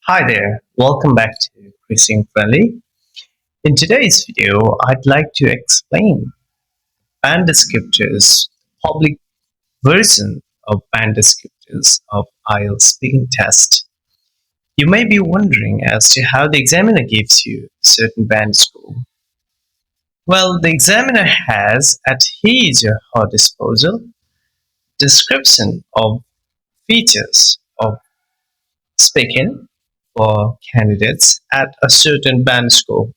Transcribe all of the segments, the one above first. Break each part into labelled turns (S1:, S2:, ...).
S1: Hi there, welcome back to Quizzing Friendly. In today's video, I'd like to explain band descriptors, public version of band descriptors of IELTS speaking test. You may be wondering as to how the examiner gives you a certain band score. Well, the examiner has at his or her disposal description of features of speaking for candidates at a certain band score.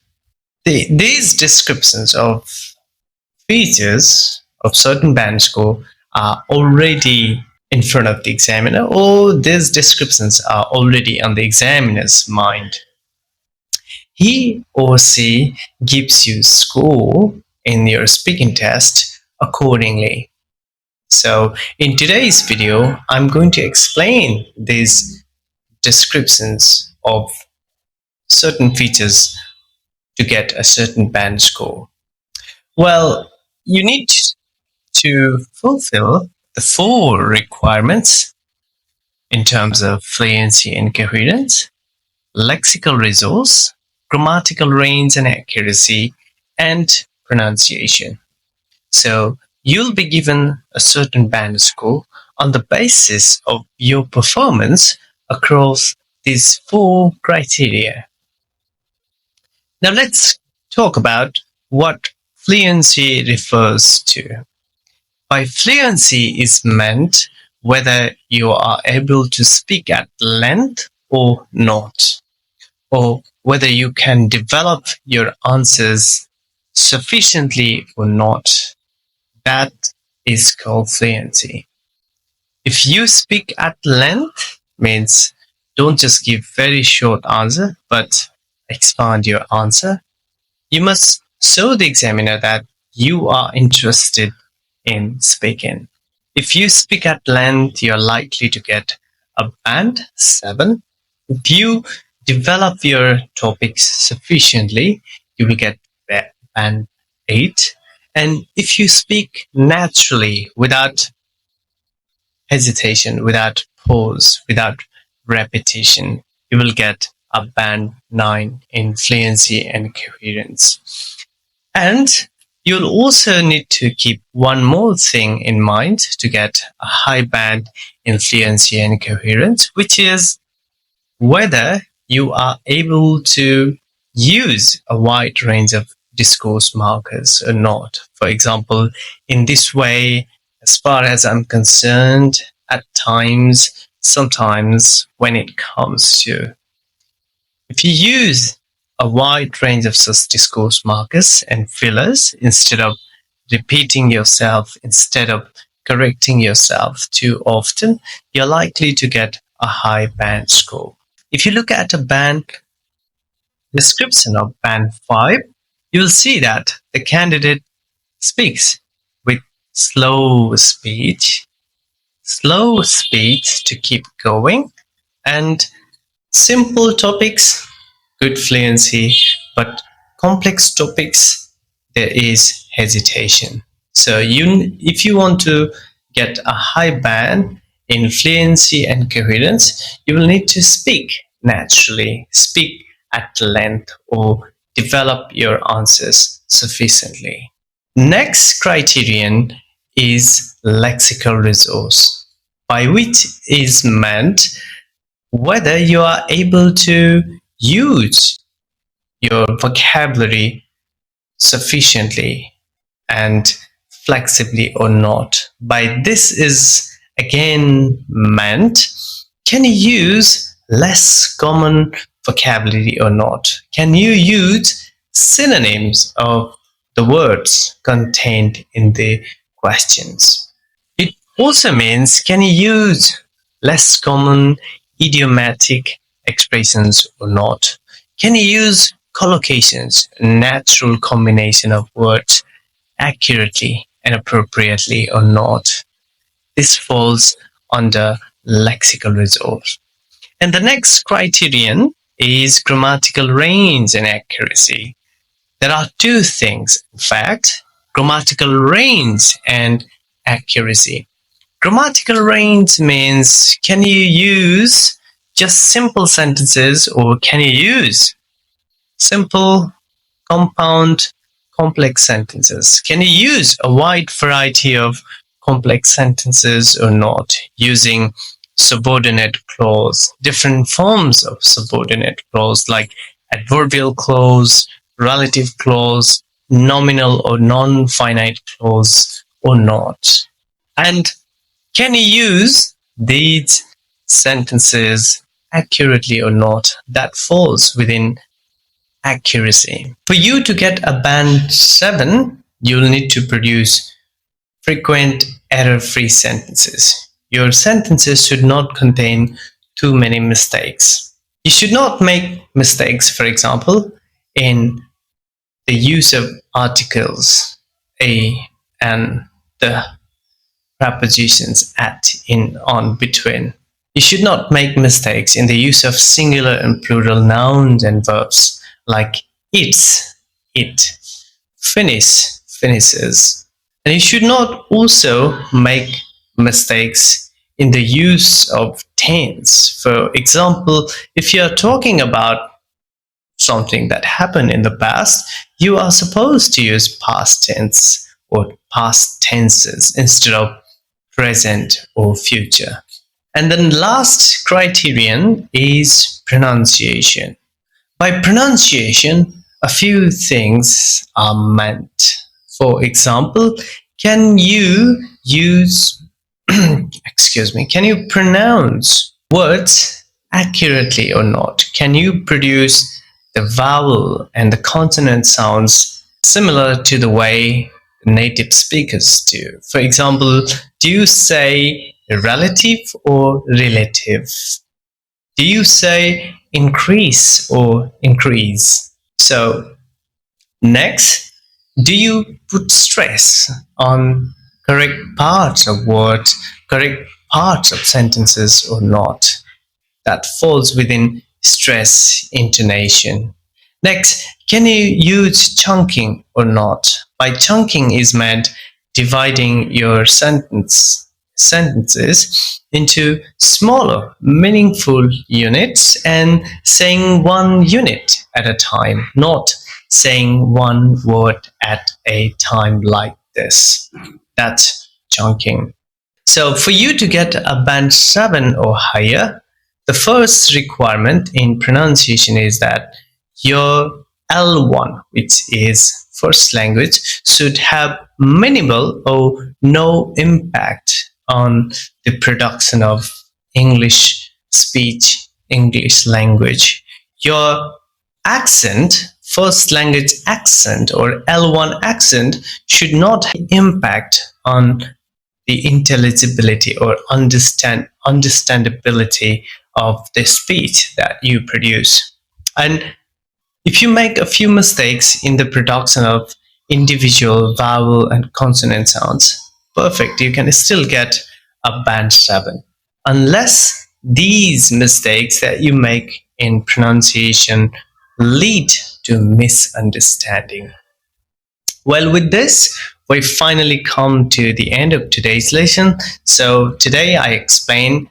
S1: These descriptions of features of certain band score are already in front of the examiner, or these descriptions are already on the examiner's mind. He or she gives you score in your speaking test accordingly. So in today's video, I'm going to explain these descriptions of certain features to get a certain band score. Well, you need to fulfill the four requirements in terms of fluency and coherence, lexical resource, grammatical range and accuracy, and pronunciation. So you'll be given a certain band score on the basis of your performance across these four criteria. Now let's talk about what fluency refers to. By fluency is meant whether you are able to speak at length or not, or whether you can develop your answers sufficiently or not. That is called fluency. If you speak at length, means don't just give very short answer, but expand your answer. You must show the examiner that you are interested in speaking. If you speak at length, you're likely to get a band 7. If you develop your topics sufficiently, you will get band 8. And if you speak naturally, without hesitation, without pause, without repetition, you will get a band 9 in fluency and coherence. And you'll also need to keep one more thing in mind to get a high band in fluency and coherence, which is whether you are able to use a wide range of discourse markers or not. For example, in this way, as far as I'm concerned, at times, sometimes when it comes to. If you use a wide range of such discourse markers and fillers instead of repeating yourself, instead of correcting yourself too often, you're likely to get a high band score. If you look at a band description of band 5, you will see that the candidate speaks with slow speech to keep going, and simple topics, good fluency, but complex topics, there is hesitation. So if you want to get a high band in fluency and coherence, you will need to speak naturally, speak at length, or develop your answers sufficiently. Next criterion is lexical resource, by which is meant whether you are able to use your vocabulary sufficiently and flexibly or not. By this is again meant, can you use less common vocabulary or not? Can you use synonyms of the words contained in the questions? It also means, can you use less common idiomatic expressions or not? Can you use collocations, natural combination of words accurately and appropriately or not? This falls under lexical resource. And the next criterion is grammatical range and accuracy. There are two things, in fact, grammatical range and accuracy. Grammatical range means, can you use just simple sentences, or can you use simple, compound, complex sentences? Can you use a wide variety of complex sentences or not, using subordinate clause, different forms of subordinate clause like adverbial clause, relative clause, nominal or non-finite clause or not? And can you use these sentences accurately or not? That falls within accuracy. For you to get a band 7, you'll need to produce frequent error-free sentences. Your sentences should not contain too many mistakes. You should not make mistakes, for example, in the use of articles, a, and the prepositions at, in, on, between. You should not make mistakes in the use of singular and plural nouns and verbs like it's, it, finish, finishes. And you should not also make mistakes in the use of tense. For example, if you are talking about something that happened in the past, you are supposed to use past tense or past tenses instead of present or future. And then last criterion is pronunciation. By pronunciation, a few things are meant. For example, can you use, can you pronounce words accurately or not? Can you produce the vowel and the consonant sounds similar to the way native speakers do? For example, do you say relative or relative? Do you say increase or increase? So next, do you put stress on correct parts of words, correct parts of sentences or not? That falls within stress intonation. Next, can you use chunking or not? By chunking is meant dividing your sentences into smaller, meaningful units and saying one unit at a time, not saying one word at a time like this. That's chunking. So for you to get a band 7 or higher, the first requirement in pronunciation is that your L1, which is first language, should have minimal or no impact on the production of English speech, English language. Your accent, first language accent or L1 accent, should not impact on the intelligibility or understandability of the speech that you produce. And if you make a few mistakes in the production of individual vowel and consonant sounds, perfect, you can still get a band 7. Unless these mistakes that you make in pronunciation lead to misunderstanding. Well, with this, we finally come to the end of today's lesson. So today I explain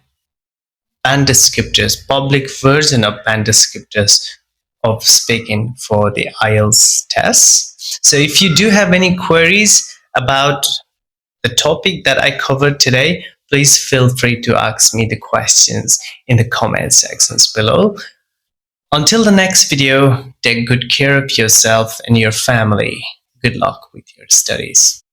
S1: band descriptors, public version of band descriptors of speaking for the IELTS test. So if you do have any queries about the topic that I covered today, please feel free to ask me the questions in the comment sections below. Until the next video, take good care of yourself and your family. Good luck with your studies.